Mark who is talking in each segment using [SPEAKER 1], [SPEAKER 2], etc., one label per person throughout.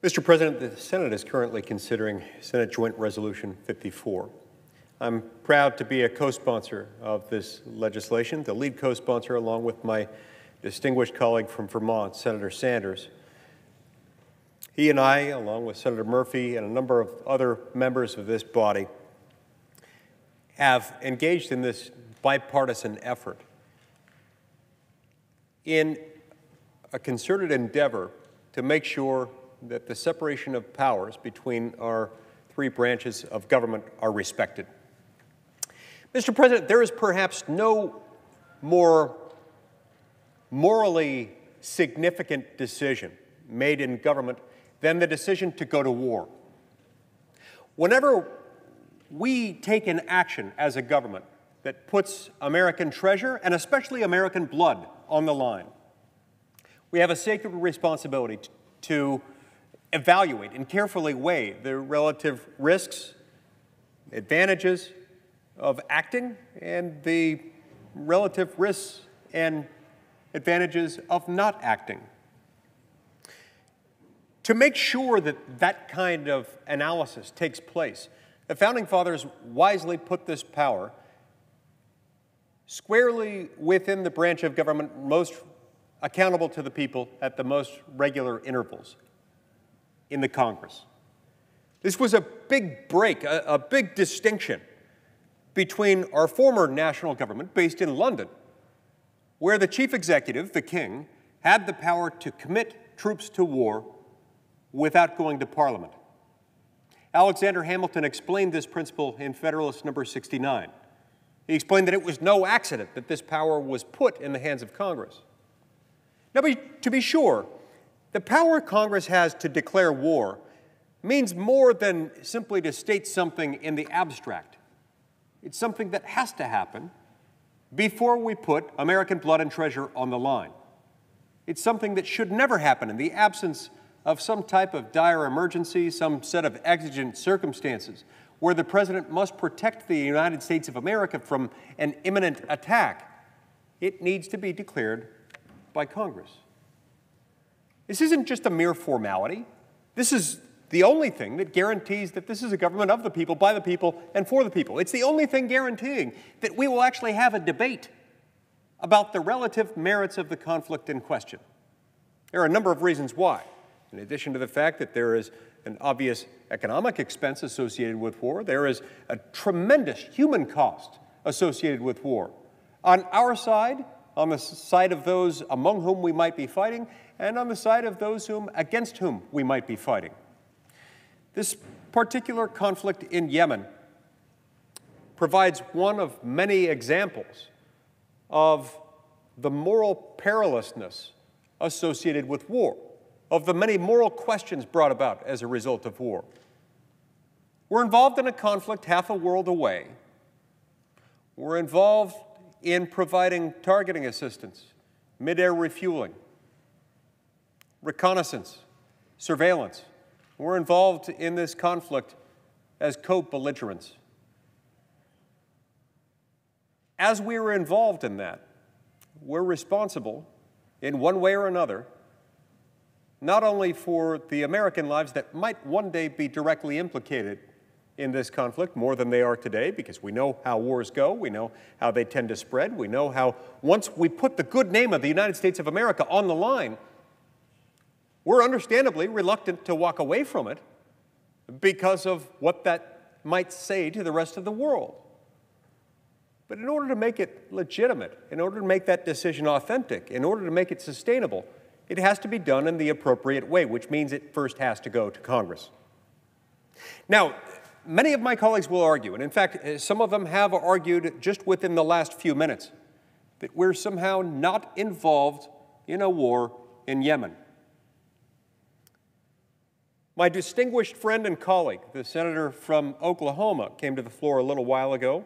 [SPEAKER 1] Mr. President, the Senate is currently considering Senate Joint Resolution 54. I'm proud to be a co-sponsor of this legislation, the lead co-sponsor along with my distinguished colleague from Vermont, Senator Sanders. He and I, along with Senator Murphy and a number of other members of this body, have engaged in this bipartisan effort in a concerted endeavor to make sure that the separation of powers between our three branches of government are respected. Mr. President, there is perhaps no more morally significant decision made in government than the decision to go to war. Whenever we take an action as a government that puts American treasure and especially American blood on the line, we have a sacred responsibility to evaluate and carefully weigh the relative risks, advantages of acting, and the relative risks and advantages of not acting. To make sure that that kind of analysis takes place, the Founding Fathers wisely put this power squarely within the branch of government most accountable to the people at the most regular intervals, in the Congress. This was a big break, a big distinction between our former national government based in London, where the chief executive, the king, had the power to commit troops to war without going to Parliament. Alexander Hamilton explained this principle in Federalist Number 69. He explained that it was no accident that this power was put in the hands of Congress. Now, to be sure, the power Congress has to declare war means more than simply to state something in the abstract. It's something that has to happen before we put American blood and treasure on the line. It's something that should never happen in the absence of some type of dire emergency, some set of exigent circumstances where the President must protect the United States of America from an imminent attack. It needs to be declared by Congress. This isn't just a mere formality. This is the only thing that guarantees that this is a government of the people, by the people, and for the people. It's the only thing guaranteeing that we will actually have a debate about the relative merits of the conflict in question. There are a number of reasons why. In addition to the fact that there is an obvious economic expense associated with war, there is a tremendous human cost associated with war. On our side, on the side of those among whom we might be fighting, and on the side of those against whom we might be fighting. This particular conflict in Yemen provides one of many examples of the moral perilousness associated with war, of the many moral questions brought about as a result of war. We're involved in a conflict half a world away. We're involved in providing targeting assistance, mid-air refueling, reconnaissance, surveillance. We're involved in this conflict as co-belligerents. As we are involved in that, we're responsible in one way or another, not only for the American lives that might one day be directly implicated in this conflict more than they are today, because we know how wars go, we know how they tend to spread, we know how once we put the good name of the United States of America on the line, we're understandably reluctant to walk away from it because of what that might say to the rest of the world. But in order to make it legitimate, in order to make that decision authentic, in order to make it sustainable, it has to be done in the appropriate way, which means it first has to go to Congress. Now, many of my colleagues will argue, and in fact, some of them have argued just within the last few minutes, that we're somehow not involved in a war in Yemen. My distinguished friend and colleague, the senator from Oklahoma, came to the floor a little while ago,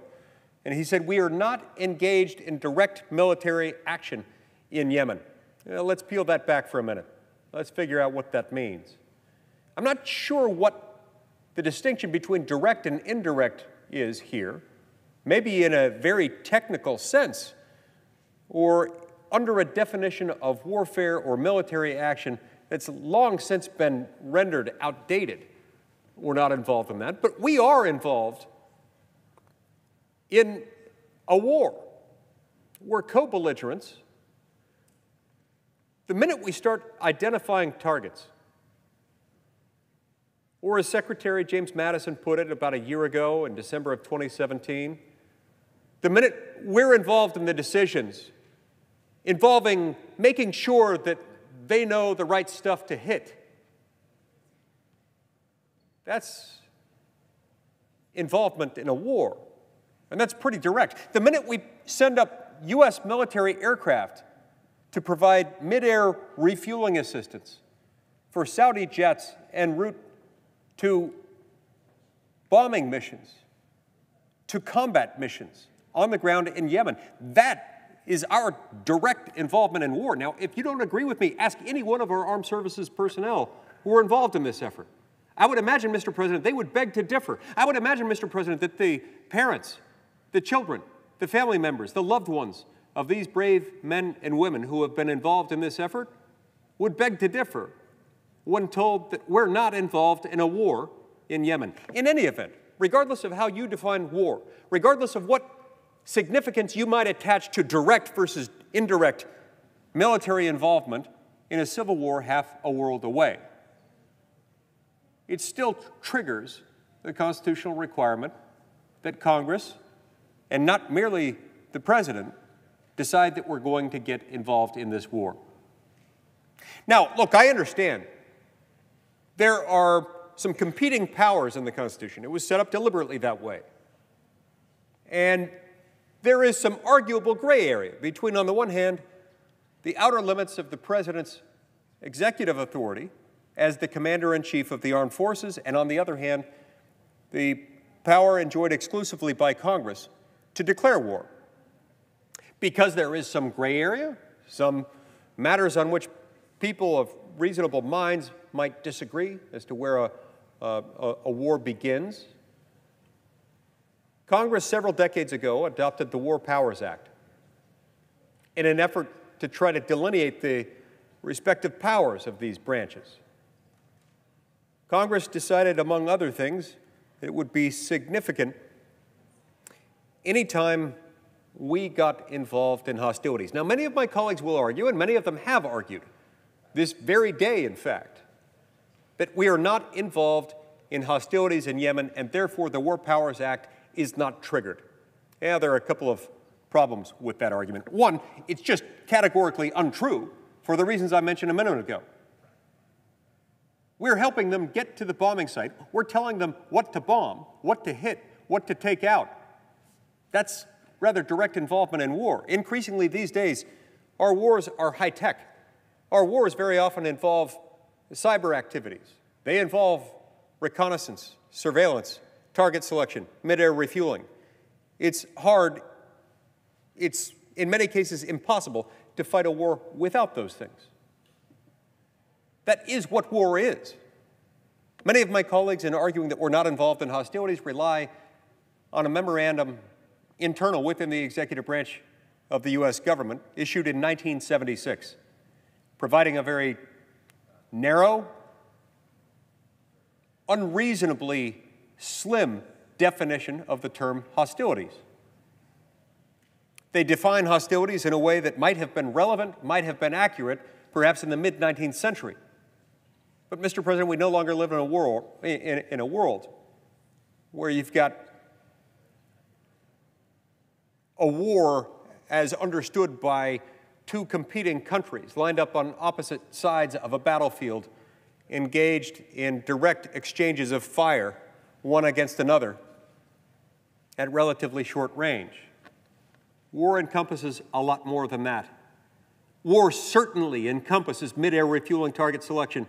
[SPEAKER 1] and he said, we are not engaged in direct military action in Yemen. Let's peel that back for a minute. Let's figure out what that means. I'm not sure what the distinction between direct and indirect is here, maybe in a very technical sense, or under a definition of warfare or military action It's long since been rendered outdated. We're not involved in that, but we are involved in a war. We're co-belligerents. The minute we start identifying targets, or as Secretary James Madison put it about a year ago in December of 2017, the minute we're involved in the decisions involving making sure that they know the right stuff to hit, that's involvement in a war. And that's pretty direct. The minute we send up U.S. military aircraft to provide mid-air refueling assistance for Saudi jets en route to bombing missions, to combat missions on the ground in Yemen, that is our direct involvement in war. Now, if you don't agree with me, ask any one of our armed services personnel who are involved in this effort. I would imagine, Mr. President, they would beg to differ. I would imagine, Mr. President, that the parents, the children, the family members, the loved ones of these brave men and women who have been involved in this effort would beg to differ when told that we're not involved in a war in Yemen. In any event, regardless of how you define war, regardless of what significance you might attach to direct versus indirect military involvement in a civil war half a world away, it still triggers the constitutional requirement that Congress, and not merely the President, decide that we're going to get involved in this war. Now, look, I understand there are some competing powers in the Constitution. It was set up deliberately that way. And there is some arguable gray area between, on the one hand, the outer limits of the President's executive authority as the Commander-in-Chief of the Armed Forces, and on the other hand, the power enjoyed exclusively by Congress to declare war. Because there is some gray area, some matters on which people of reasonable minds might disagree as to where a war begins, Congress several decades ago adopted the War Powers Act in an effort to try to delineate the respective powers of these branches. Congress decided, among other things, that it would be significant anytime we got involved in hostilities. Now, many of my colleagues will argue, and many of them have argued, this very day, in fact, that we are not involved in hostilities in Yemen, and therefore the War Powers Act is not triggered. Yeah, there are a couple of problems with that argument. One, it's just categorically untrue for the reasons I mentioned a minute ago. We're helping them get to the bombing site. We're telling them what to bomb, what to hit, what to take out. That's rather direct involvement in war. Increasingly these days, our wars are high-tech. Our wars very often involve cyber activities. They involve reconnaissance, surveillance, target selection, mid-air refueling. It's hard, it's in many cases impossible to fight a war without those things. That is what war is. Many of my colleagues, in arguing that we're not involved in hostilities, rely on a memorandum internal within the executive branch of the U.S. government, issued in 1976, providing a very narrow, unreasonably slim definition of the term hostilities. They define hostilities in a way that might have been relevant, might have been accurate, perhaps in the mid-19th century. But, Mr. President, we no longer live in a world where you've got a war as understood by two competing countries lined up on opposite sides of a battlefield, engaged in direct exchanges of fire, one against another, at relatively short range. War encompasses a lot more than that. War certainly encompasses mid-air refueling, target selection,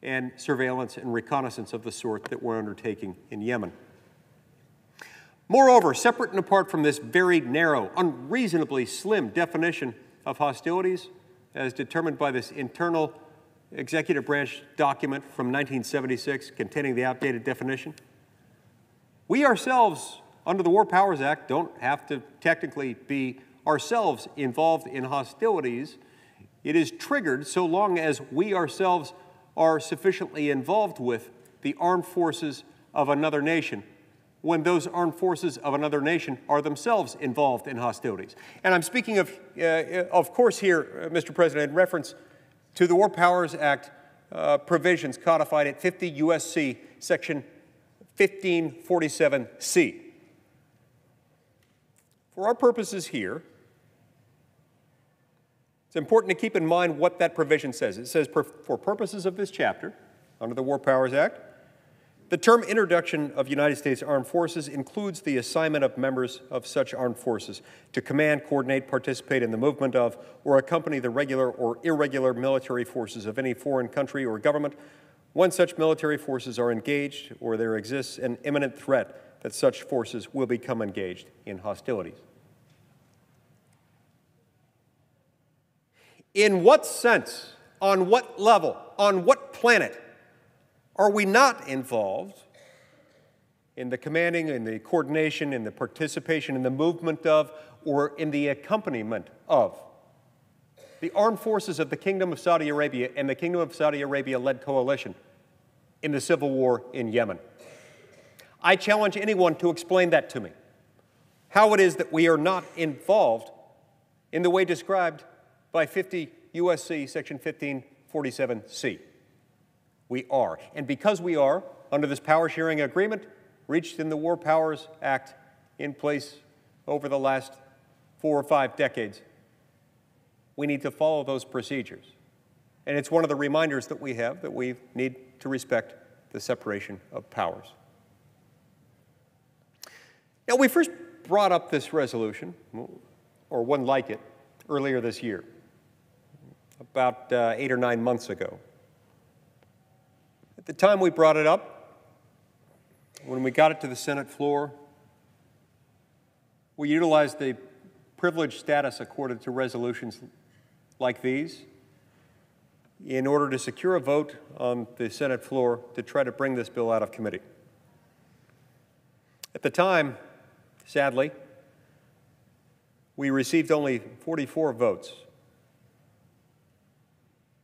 [SPEAKER 1] and surveillance and reconnaissance of the sort that we're undertaking in Yemen. Moreover, separate and apart from this very narrow, unreasonably slim definition of hostilities, as determined by this internal executive branch document from 1976 containing the outdated definition, we ourselves, under the War Powers Act, don't have to technically be ourselves involved in hostilities It is triggered so long as we ourselves are sufficiently involved with the armed forces of another nation, when those armed forces of another nation are themselves involved in hostilities. And I'm speaking of course here, Mr. President, in reference to the War Powers Act provisions codified at 50 U.S.C. Section 1547C. For our purposes here, it's important to keep in mind what that provision says. It says, for purposes of this chapter, under the War Powers Act, the term introduction of United States Armed Forces includes the assignment of members of such armed forces to command, coordinate, participate in the movement of, or accompany the regular or irregular military forces of any foreign country or government when such military forces are engaged or there exists an imminent threat that such forces will become engaged in hostilities. In what sense, on what level, on what planet are we not involved in the commanding, in the coordination, in the participation, in the movement of, or in the accompaniment of the armed forces of the Kingdom of Saudi Arabia and the Kingdom of Saudi Arabia-led coalition in the civil war in Yemen? I challenge anyone to explain that to me, how it is that we are not involved in the way described by 50 U.S.C. Section 1547C. We are. And because we are, under this power-sharing agreement reached in the War Powers Act in place over the last 4 or 5 decades, we need to follow those procedures. And it's one of the reminders that we have that we need to respect the separation of powers. Now, we first brought up this resolution, or one like it, earlier this year, about 8 or 9 months ago. At the time we brought it up, when we got it to the Senate floor, we utilized the privileged status accorded to resolutions like these in order to secure a vote on the Senate floor to try to bring this bill out of committee. At the time, sadly, we received only 44 votes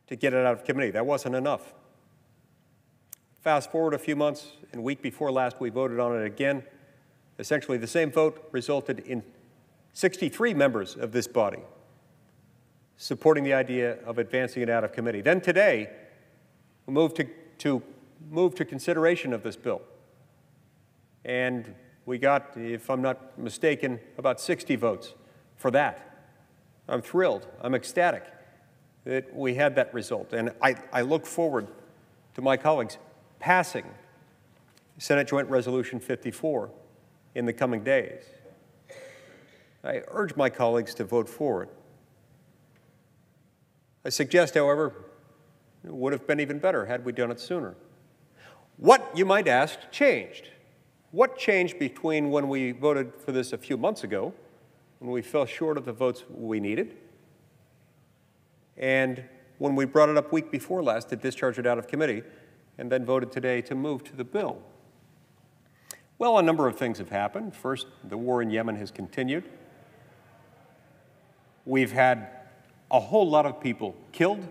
[SPEAKER 1] to get it out of committee. That wasn't enough. Fast forward a few months, and a week before last, we voted on it again. Essentially, the same vote resulted in 63 members of this body supporting the idea of advancing it out of committee. Then today, we moved to consideration of this bill. And we got, if I'm not mistaken, about 60 votes for that. I'm thrilled. I'm ecstatic that we had that result. And I look forward to my colleagues passing Senate Joint Resolution 54 in the coming days. I urge my colleagues to vote for it. I suggest, however, it would have been even better had we done it sooner. What, you might ask, changed? What changed between when we voted for this a few months ago, when we fell short of the votes we needed, and when we brought it up week before last to discharge it out of committee, and then voted today to move to the bill? Well, a number of things have happened. First, the war in Yemen has continued. We've had a whole lot of people killed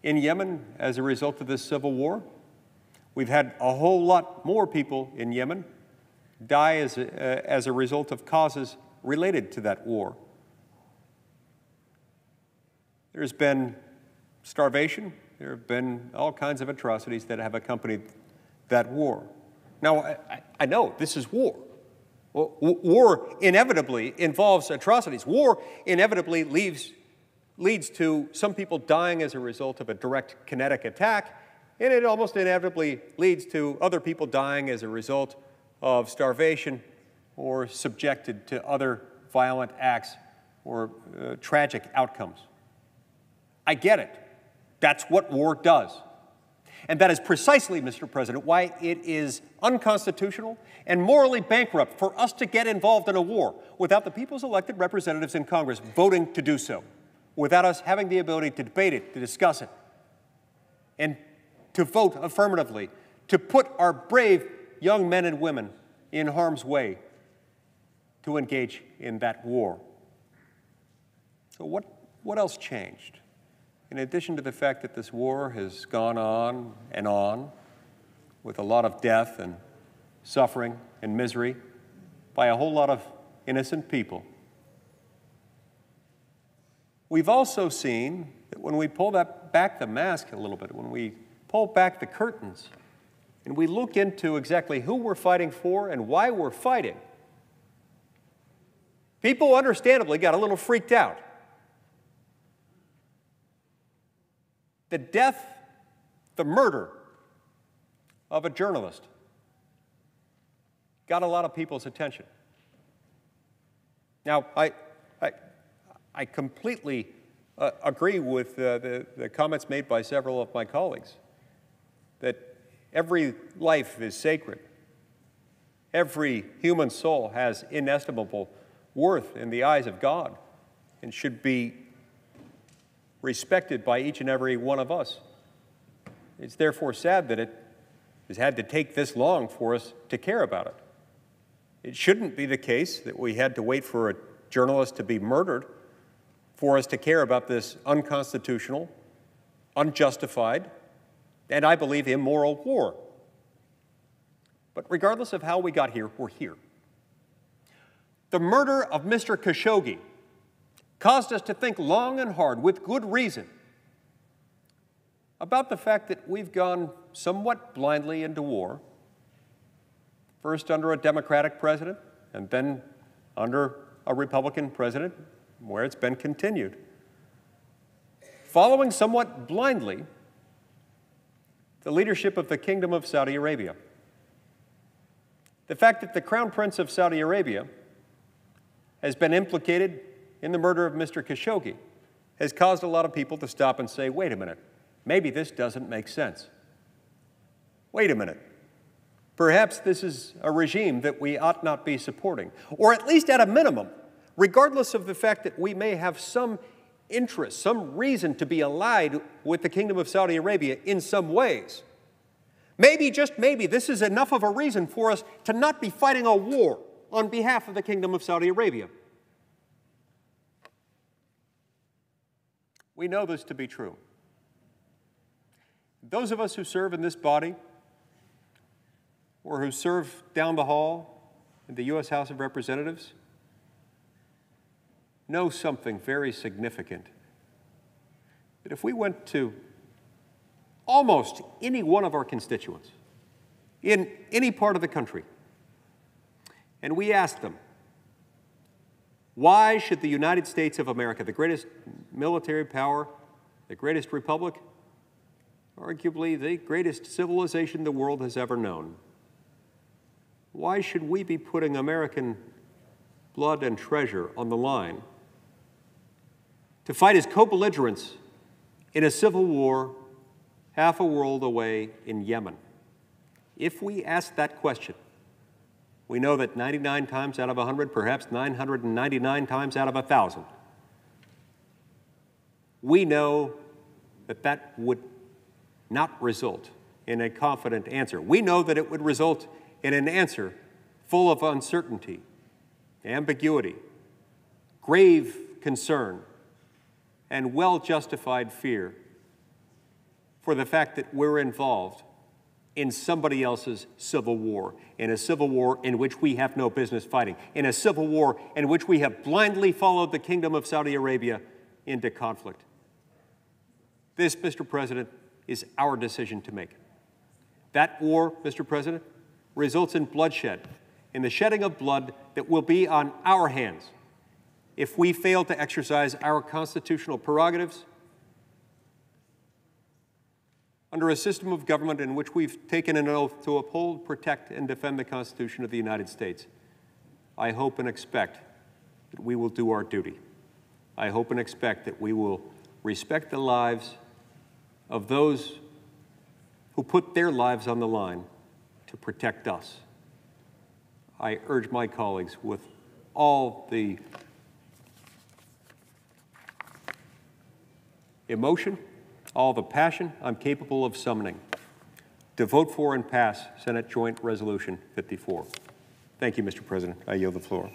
[SPEAKER 1] in Yemen as a result of this civil war. We've had a whole lot more people in Yemen die as a result of causes related to that war. There's been starvation. There have been all kinds of atrocities that have accompanied that war. Now, I know this is war. War inevitably involves atrocities. War inevitably leads to some people dying as a result of a direct kinetic attack, and it almost inevitably leads to other people dying as a result of starvation or subjected to other violent acts or tragic outcomes. I get it. That's what war does. And that is precisely, Mr. President, why it is unconstitutional and morally bankrupt for us to get involved in a war without the people's elected representatives in Congress voting to do so, without us having the ability to debate it, to discuss it, and to vote affirmatively, to put our brave young men and women in harm's way to engage in that war. So what else changed? in addition to the fact that this war has gone on with a lot of death and suffering and misery by a whole lot of innocent people, we've also seen that when we pull back the mask a little bit, when we pull back the curtains and we look into exactly who we're fighting for and why we're fighting, people understandably got a little freaked out. The death, the murder of a journalist got a lot of people's attention. Now, I completely agree with the comments made by several of my colleagues that every life is sacred. Every human soul has inestimable worth in the eyes of God and should be respected by each and every one of us. It's therefore sad that it has had to take this long for us to care about it. It shouldn't be the case that we had to wait for a journalist to be murdered for us to care about this unconstitutional, unjustified, and I believe immoral war. But regardless of how we got here, we're here. The murder of Mr. Khashoggi caused us to think long and hard, with good reason, about the fact that we've gone somewhat blindly into war, first under a Democratic president and then under a Republican president, where it's been continued. Following somewhat blindly the leadership of the Kingdom of Saudi Arabia. The fact that the Crown Prince of Saudi Arabia has been implicated in the murder of Mr. Khashoggi has caused a lot of people to stop and say, wait a minute, maybe this doesn't make sense. Wait a minute. Perhaps this is a regime that we ought not be supporting, or at least at a minimum, regardless of the fact that we may have some interest, some reason to be allied with the Kingdom of Saudi Arabia in some ways. Maybe, just maybe, this is enough of a reason for us to not be fighting a war on behalf of the Kingdom of Saudi Arabia. We know this to be true. Those of us who serve in this body or who serve down the hall in the U.S. House of Representatives know something very significant. That if we went to almost any one of our constituents in any part of the country and we asked them, why should the United States of America, the greatest military power, the greatest republic, arguably the greatest civilization the world has ever known, why should we be putting American blood and treasure on the line to fight as co-belligerents in a civil war half a world away in Yemen? If we ask that question, we know that 99 times out of 100, perhaps 999 times out of 1,000, we know that that would not result in a confident answer. We know that it would result in an answer full of uncertainty, ambiguity, grave concern, and well-justified fear for the fact that we're involved in somebody else's civil war, in a civil war in which we have no business fighting, in a civil war in which we have blindly followed the Kingdom of Saudi Arabia into conflict. This, Mr. President, is our decision to make. That war, Mr. President, results in bloodshed, in the shedding of blood that will be on our hands if we fail to exercise our constitutional prerogatives under a system of government in which we've taken an oath to uphold, protect, and defend the Constitution of the United States. I hope and expect that we will do our duty. I hope and expect that we will respect the lives of those who put their lives on the line to protect us. I urge my colleagues with all the emotion, all the passion I'm capable of summoning to vote for and pass Senate Joint Resolution 54. Thank you, Mr. President. I yield the floor.